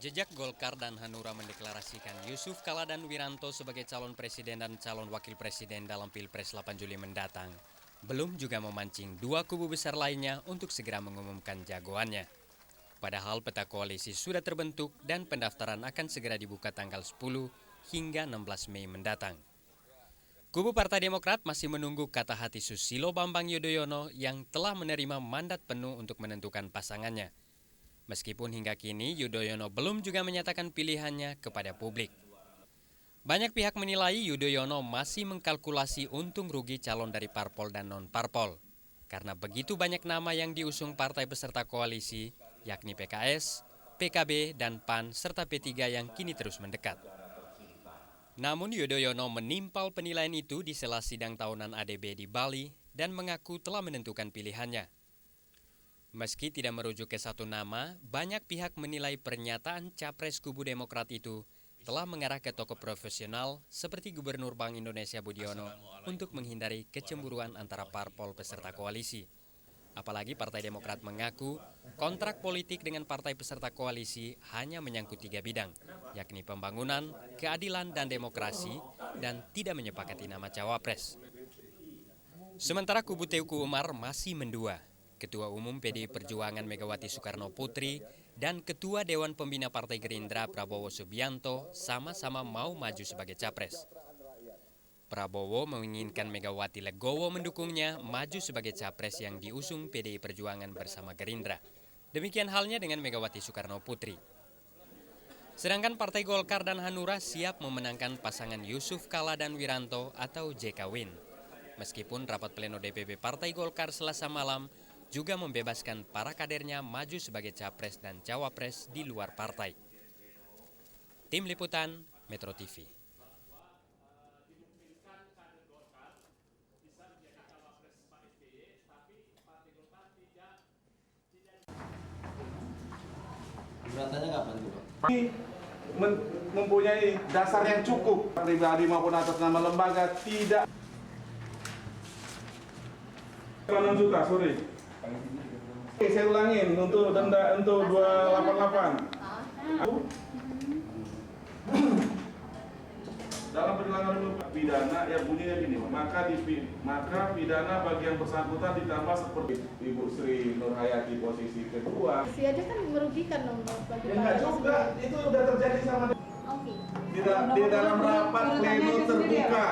Jejak Golkar dan Hanura mendeklarasikan Yusuf Kala dan Wiranto sebagai calon presiden dan calon wakil presiden dalam Pilpres 8 Juli mendatang. Belum juga memancing dua kubu besar lainnya untuk segera mengumumkan jagoannya. Padahal peta koalisi sudah terbentuk dan pendaftaran akan segera dibuka tanggal 10 hingga 16 Mei mendatang. Kubu Partai Demokrat masih menunggu kata hati Susilo Bambang Yudhoyono yang telah menerima mandat penuh untuk menentukan pasangannya. Meskipun hingga kini Yudhoyono belum juga menyatakan pilihannya kepada publik. Banyak pihak menilai Yudhoyono masih mengkalkulasi untung rugi calon dari parpol dan non-parpol. Karena begitu banyak nama yang diusung partai peserta koalisi, yakni PKS, PKB, dan PAN, serta P3 yang kini terus mendekat. Namun Yudhoyono menimpal penilaian itu di sela sidang tahunan ADB di Bali dan mengaku telah menentukan pilihannya. Meski tidak merujuk ke satu nama, banyak pihak menilai pernyataan capres kubu Demokrat itu telah mengarah ke tokoh profesional seperti Gubernur Bank Indonesia Budiono untuk menghindari kecemburuan antara parpol peserta koalisi. Apalagi Partai Demokrat mengaku kontrak politik dengan partai peserta koalisi hanya menyangkut 3 bidang, yakni pembangunan, keadilan, dan demokrasi, dan tidak menyepakati nama cawapres. Sementara kubu Teuku Umar masih mendua. Ketua Umum PDI Perjuangan Megawati Soekarno Putri dan Ketua Dewan Pembina Partai Gerindra Prabowo Subianto sama-sama mau maju sebagai capres. Prabowo menginginkan Megawati legowo mendukungnya maju sebagai capres yang diusung PDI Perjuangan bersama Gerindra. Demikian halnya dengan Megawati Soekarno Putri. Sedangkan Partai Golkar dan Hanura siap memenangkan pasangan Yusuf Kala dan Wiranto atau JK Win. Meskipun rapat pleno DPP Partai Golkar Selasa malam juga membebaskan para kadernya maju sebagai capres dan cawapres di luar partai. Tim Liputan, Metro TV. Berantaranya kapan itu, Pak? Mempunyai dasar yang cukup, pribadi maupun atas nama lembaga tidak. 6 juta, sorry. Saya ulangin untuk denda untuk 288. Dalam perjalanan pidana ya bunyinya gini, maka pidana bagi yang bersangkutan ditambah seperti Ibu Sri Nur Hayati posisi kedua. Si aja kan merugikan dong bagi Ya enggak juga, itu udah terjadi sama di dalam rapat pleno terbuka.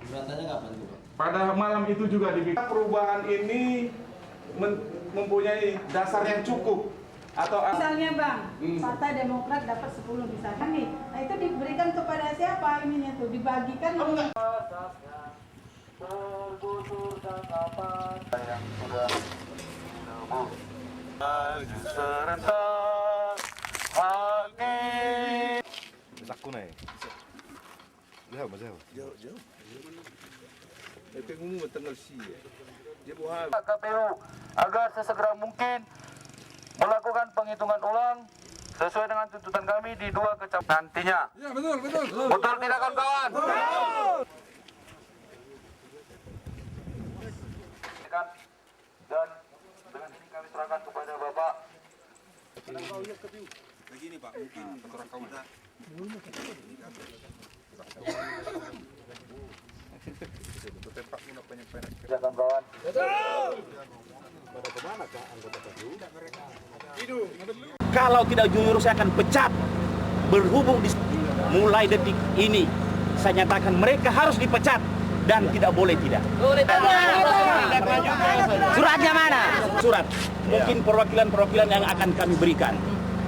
Berantaranya kapan itu, Pak? Pada malam itu juga dibikin. Perubahan ini mempunyai dasar yang cukup atau misalnya Bang, Partai Demokrat dapat 10 misalkan nih. Nah itu diberikan kepada siapa ininya tuh? Dibagikan enggak. KPU agar sesegera mungkin melakukan penghitungan ulang sesuai dengan tuntutan kami di 2 kecamatan nantinya. Ya, betul. Betul tidak kawan-kawan? Dan dengan ini kami serahkan kepada Bapak. Begini Pak, mungkin kita Silakan kawan. Kalau tidak jujur saya akan pecat. Berhubung mulai detik ini saya nyatakan mereka harus dipecat dan tidak boleh tidak. Suratnya mana? Surat. Mungkin perwakilan-perwakilan yang akan kami berikan.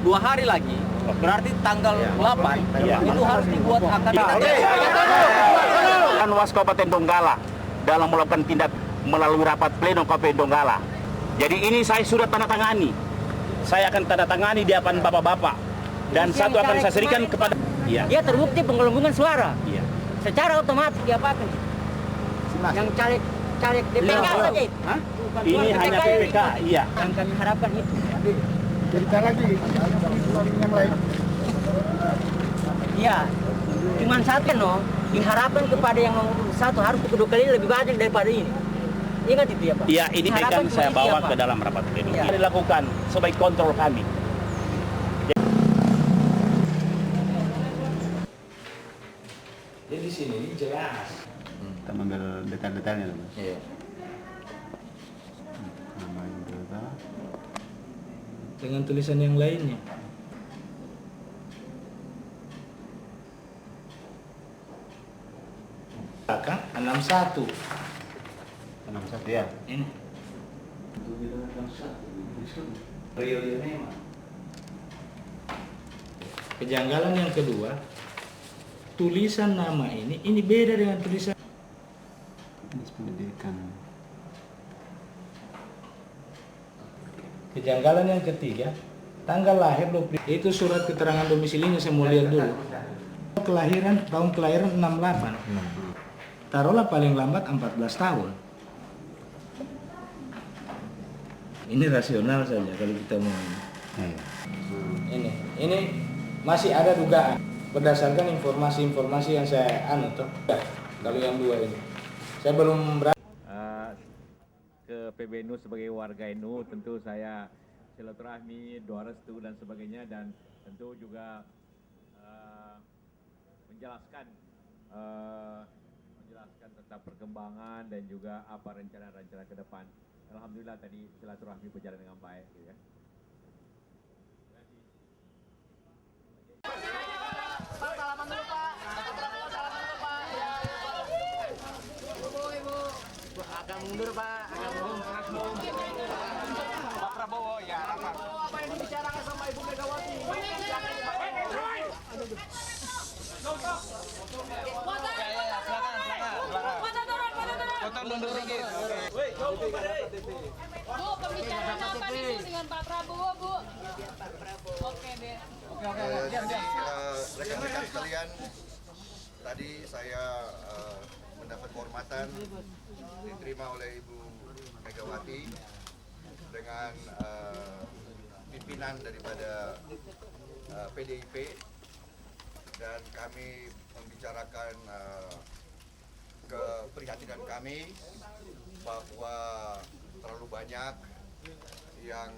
2 hari lagi, berarti tanggal 8 itu harus dibuat akan Panwas Kabupaten Donggala dalam melakukan tindak melalui rapat pleno KPU Donggala. Jadi ini saya sudah tanda tangani. Saya akan tanda tangani di hadapan bapak-bapak dan satu akan saya serikan kepada. Dia terbukti penggelembungan suara. Iya. Secara otomatis diapakan? Yang caleg DPK saja. Ini hanya PPK, iya. Yang kami harapkan itu. cerita lagi yang lain. Iya. Cuman satu diharapkan kepada yang nomor 1 harus kedua kali lebih banyak daripada ini. Ingat itu ya Pak? Iya, ini akan saya bawa ke dalam rapat pleno. Iya. Ini dilakukan sebagai kontrol kami. sini ini jelas. Kita mengambil detail-detailnya dulu. Iya. Nama anggota. Dengan tulisan yang lainnya. Kan 61. 61 ya. Ini. Rio de Janeiro. Kejanggalan yang kedua, tulisan nama ini beda dengan tulisan Dinas Pendidikan. Kejanggalan yang ketiga, tanggal lahir itu surat keterangan domisilinya saya mau lihat dulu. Tahun kelahiran 68. Taruhlah paling lambat 14 tahun. Ini rasional saja kalau kita mau. Ini masih ada dugaan berdasarkan informasi-informasi yang saya toh. Kalau yang dua ini, saya belum ke PBNU sebagai warga NU, tentu saya silaturahmi, doa restu dan sebagainya, dan tentu juga menjelaskan tentang perkembangan dan juga apa rencana-rencana ke depan. Alhamdulillah tadi silaturahmi berjalan dengan baik, gitu ya. Pak, salaman dulu Pak. Ibu. Agak mundur Pak, agak mundur. Pak Prabowo, ya. Pak Prabowo, apa yang dibicarakan sama Ibu Megawati? Foto mundur dikit. Bu, pembicaraan apa nih dengan Pak Prabowo, Bu? Oke deh. Rekan-rekan sekalian, tadi saya mendapat kehormatan diterima oleh Ibu Megawati dengan pimpinan daripada PDIP, dan kami membicarakan keprihatinan kami bahwa terlalu banyak yang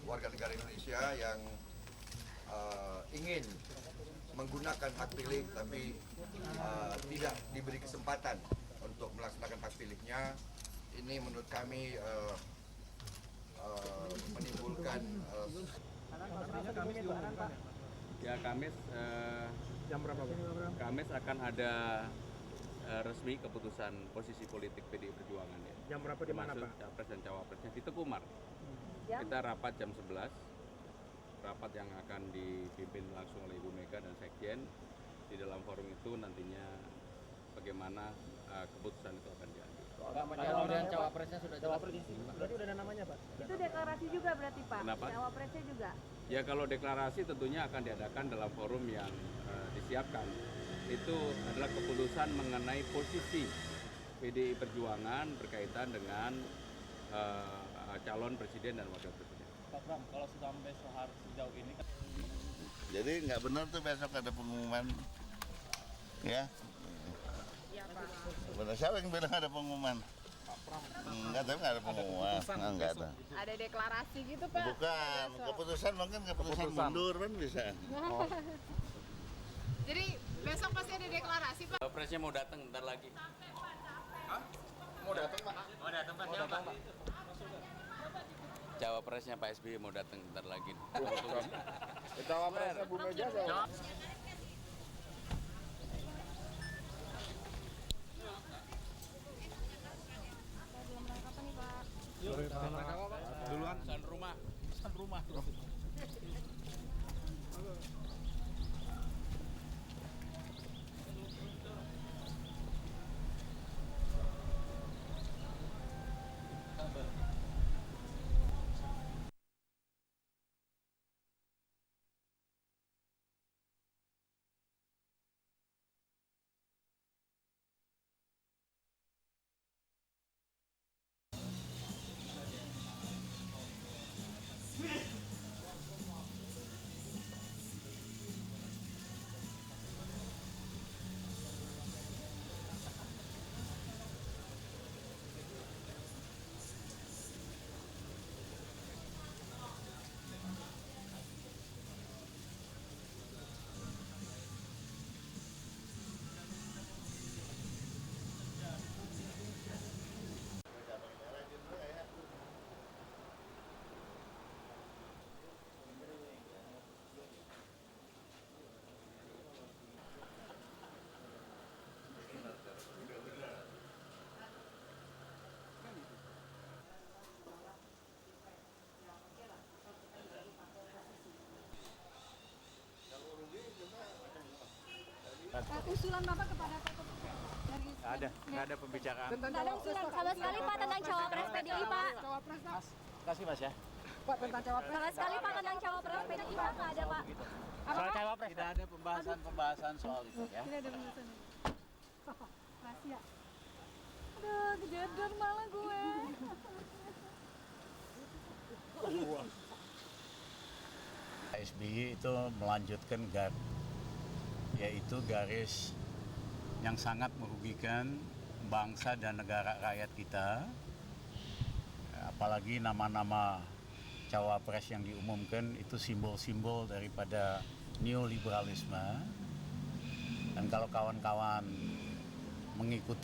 warga negara Indonesia yang ingin menggunakan hak pilih tapi tidak diberi kesempatan untuk melaksanakan hak pilihnya. Ini menurut kami menimbulkan ya Kamis jam berapa? Kamis akan ada resmi keputusan posisi politik PDI Perjuangan ya. Jam berapa di mana Pak? Capres dan Cawapresnya di Tekumar. Kita rapat jam 11. Rapat yang akan dipimpin langsung oleh Ibu Mega dan Sekjen. Di dalam forum itu nantinya bagaimana keputusan itu akan diambil. Kemudian cawapresnya sudah jelas. Berarti udah ada namanya Pak? Itu deklarasi juga berarti Pak? Kenapa? Cawapresnya juga? Ya kalau deklarasi tentunya akan diadakan dalam forum yang disiapkan. Itu adalah keputusan mengenai posisi PDI Perjuangan berkaitan dengan calon presiden dan wakil presiden. Pak Pram, kalau sampai sejauh ini kan... Jadi nggak benar tuh besok ada pengumuman, ya? Iya Pak. Benar, siapa yang bilang ada pengumuman? Enggak, tapi nggak ada pengumuman. Enggak ada. Ada deklarasi gitu Pak? Bukan, keputusan mungkin keputusan mundur kan bisa. Jadi besok pasti ada deklarasi Pak? Presnya mau datang bentar lagi. Hah? Mau datang Pak? Mau datang Pak, siapa? Cawapresnya Pak SBY mau datang bentar lagi. Cawapresnya Bu Mega siapa? Duluan. Pesan rumah. Pesan rumah. usulan Bapak kepada Pak Ketua? Nggak ada pembicaraan. Nggak ada usulan sama sekali Pak tentang cawapres PDI Pak. Kasih Mas ya. Pak tentang cawapres. Sama sekali Pak tentang cawapres PDI Pak nggak ada Pak. Soal cawapres tidak ada pembahasan soal itu ya. Tidak ada pembahasan. Rahasia. Aduh, kejedar malah gue. SBY itu melanjutkan yaitu garis yang sangat merugikan bangsa dan negara rakyat kita, apalagi nama-nama cawapres yang diumumkan itu simbol-simbol daripada neoliberalisme. Dan kalau kawan-kawan mengikuti